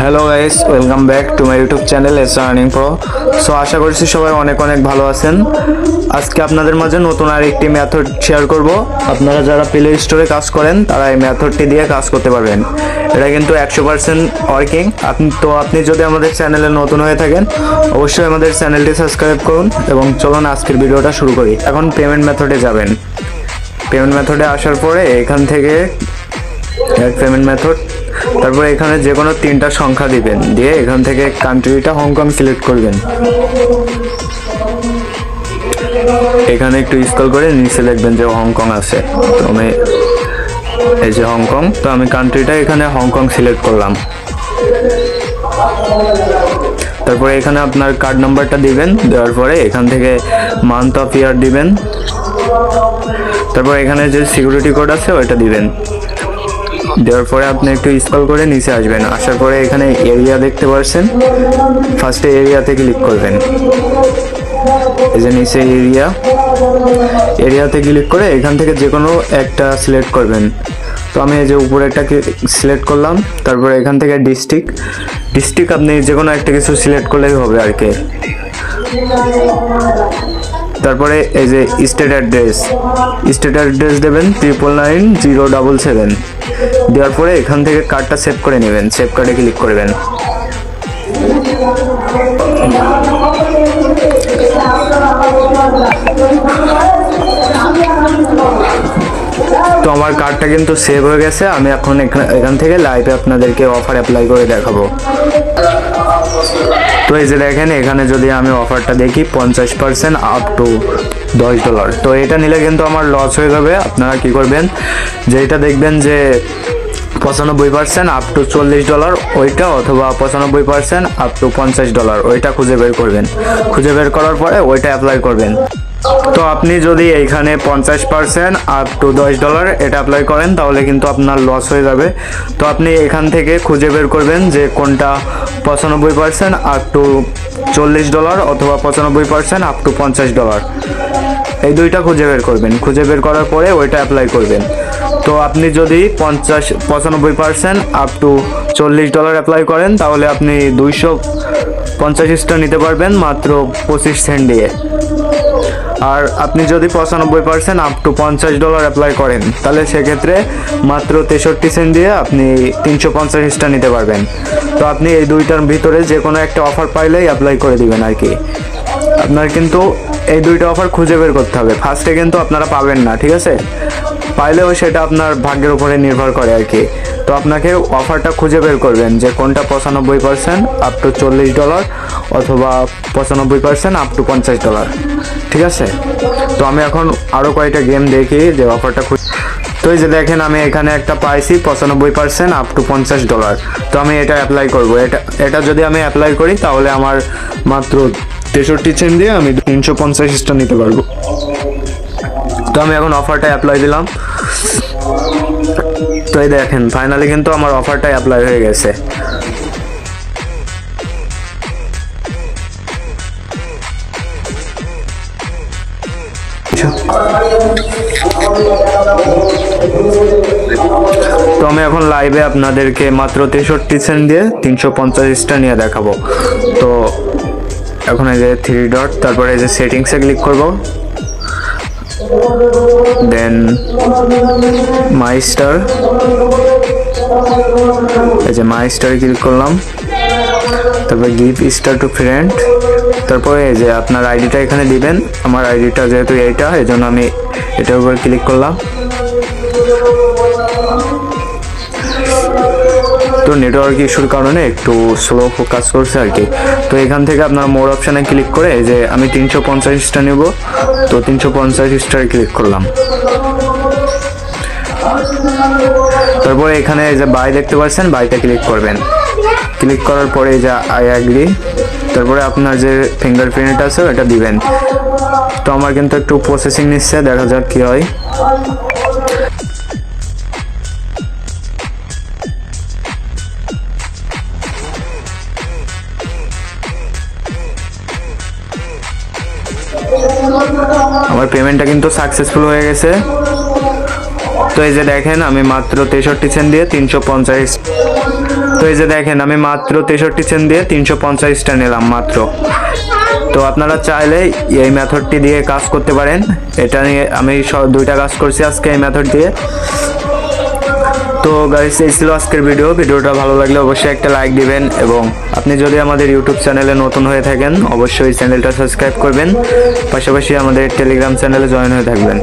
Hello guys, welcome back to my YouTube channel S earning pro. So আশা করছি সবাই অনেক অনেক ভালো আছেন। আজকে আপনাদের মাঝে নতুন আর একটি মেথড শেয়ার করব। আপনারা যারা প্লে স্টোরে কাজ করেন তারা এই মেথডটি দিয়ে কাজ করতে পারবেন। এটা কিন্তু 100% ওয়ার্কিং। আপনি যদি আমাদের চ্যানেলে নতুন হয়ে থাকেন অবশ্যই আমাদের চ্যানেলটি সাবস্ক্রাইব করুন এবং চলুন আজকের ভিডিওটা শুরু করি। এখন পেমেন্ট মেথডে যাবেন। পেমেন্ট মেথডে আসার পরে এখান থেকে পেমেন্ট মেথড, তারপরে এখানে যে কোনো তিনটা সংখ্যা দিবেন, দিয়ে এখান থেকে কান্ট্রিটা হংকং সিলেক্ট করবেন। এখানে একটু স্ক্রল করে নিচে লিখবেন যে হংকং আছে, তো আমি এই যে হংকং, তো আমি কান্ট্রিটা এখানে হংকং সিলেক্ট করলাম। তারপরে এখানে আপনার কার্ড নাম্বারটা দিবেন, দেওয়ার পরে এখান থেকে মান্থ অফ ইয়ার দিবেন। তারপর এখানে যে সিকিউরিটি কোড আছে ওইটা দিবেন। দেওয়ার পরে আপনি একটু স্ক্রল করে নিচে আসবেন। আসার পরে এখানে এরিয়া দেখতে পাচ্ছেন, ফার্স্টে এরিয়াতে ক্লিক করবেন। এই যে নিচে এরিয়াতে ক্লিক করে এখান থেকে যে কোনো একটা সিলেক্ট করবেন। তো আমি এই যে উপরে একটা সিলেক্ট করলাম। তারপরে এখান থেকে ডিস্ট্রিক্ট আপনি যে কোনো একটা কিছু সিলেক্ট করলেই হবে আর কি। তারপরে এই যে স্টেট অ্যাড্রেস দেবেন 999077। দেওয়ার পরে এখান থেকে কার্ডটা সেভ করে নেবেন। সেভ কার্ডে ক্লিক করবেন। তো আমার কার্ডটা কিন্তু সেভ হয়ে গেছে। আমি এখন এখান থেকে লাইভে আপনাদেরকে অফার অ্যাপ্লাই করে দেখাবো। তো এই যে দেখেন, এখানে যদি আমি অফারটা দেখি 50% আপ টু $10। তো এটা নিলে কিন্তু আমার লস হয়ে যাবে। আপনারা কি করবেন, যে এটা দেখবেন যে 95% আপ টু $40 ওইটা, অথবা 95% আপ টু $50 ওইটা খুঁজে বের করবেন। খুঁজে বের করার পরে ওইটা অ্যাপ্লাই করবেন। তো আপনি যদি এইখানে 50% আপ টু $10 এটা অ্যাপ্লাই করেন তাহলে কিন্তু আপনার লস হয়ে যাবে। তো আপনি এখান থেকে খুঁজে বের করবেন যে কোনটা 95% আপ টু $40 অথবা 95% আপ টু $50। এই দুইটা খুঁজে বের করবেন। খুঁজে বের করার পরে ওইটা অ্যাপ্লাই করবেন। তো আপনি যদি 95% আপ টু $40 অ্যাপ্লাই করেন তাহলে আপনি 250 নিতে পারবেন মাত্র 25 সেন্ট দিয়ে। আর আপনি যদি 95% আপ টু $50 অ্যাপ্লাই করেন তাহলে সেক্ষেত্রে মাত্র 63 সেন্ট দিয়ে আপনি 350 নিতে পারবেন। তো আপনি এই দুইটার ভিতরে যে কোনো একটা অফার পাইলেই অ্যাপ্লাই করে দিবেন আর কি। আপনার কিন্তু এই দুইটা অফার খুঁজে বের করতে হবে। ফার্স্টে কিন্তু আপনারা পাবেন না, ঠিক আছে? পাইলেও সেটা আপনার ভাগ্যের উপরে নির্ভর করে আর কি। তো আপনাকে অফারটা খুঁজে বের করবেন যে কোনটা 95% আপ টু $40 অথবা 95% আপ টু $50, ঠিক আছে? তো আমি এখন আরও কয়েকটা গেম দেখি যে অফারটা তো এই যে দেখেন, আমি এখানে একটা পাইছি 95% আপ টু $50। তো আমি এটা অ্যাপ্লাই করব। এটা যদি আমি অ্যাপ্লাই করি তাহলে আমার মাত্র 63 সেন্ট দিয়ে আমি 350 নিতে পারবো। তো আমি এখন অফারটা অ্যাপ্লাই দিলাম। তো এই দেখেন, ফাইনালি কিন্তু আমার অফারটা অ্যাপ্লাই হয়ে গেছে। তো আমি এখন লাইভে আপনাদেরকে মাত্র 63 সেন্ট দিয়ে 350 নিয়ে দেখাবো। তো এখন এই যে 3 ডট, তারপরে এই যে সেটিংসে ক্লিক করব, দেন মাই স্টার, এই যে মাই স্টারে ক্লিক করলাম। তারপরে গিভ স্টার টু ফ্রেন্ড। তারপরে এই যে আপনার আইডিটা এখানে দিবেন। আমার আইডিটা যেহেতু এইটা, এই জন্য আমি এটার উপর ক্লিক করলাম। তো নেটওয়ার্ক ইস্যুর কারণে একটু স্লো কাজ করছে আর কি। তো এখান থেকে আপনার মোর অপশানে ক্লিক করে এই যে আমি 350 নেব, তো 350 ক্লিক করলাম। তারপরে এখানে এই যে বাই দেখতে পাচ্ছেন, বাইতে ক্লিক করবেন। ক্লিক করার পরে এই যে আই অ্যাগ্রি, তারপরে আপনার যে ফিঙ্গারপ্রিন্ট আছে এটা দিবেন। তো আমার কিন্তু একটু প্রসেসিং নিচ্ছে, দেখা যাক কি হয়। আমার পেমেন্টটা কিন্তু সাকসেসফুল হয়ে গেছে। তো এই যে দেখেন আমি মাত্র 63 সেন্ট দিয়ে 350 তো এই যে দেখেন আমি মাত্র 63 সেন্ট দিয়ে 350টা নিলাম মাত্র। তো আপনারা চাইলে এই মেথডটি দিয়ে কাজ করতে পারেন। এটা নিয়ে আমি দুইটা কাজ করছি আজকে এই মেথড দিয়ে। তো গাইস এই ছিল আজকের ভিডিওটা ভালো লাগলে অবশ্যই একটা লাইক দিবেন, এবং আপনি যদি আমাদের ইউটিউব চ্যানেলে নতুন হয়ে থাকেন অবশ্যই চ্যানেলটা সাবস্ক্রাইব করবেন, পাশাপাশি আমাদের টেলিগ্রাম চ্যানেলে জয়েন হয়ে থাকবেন।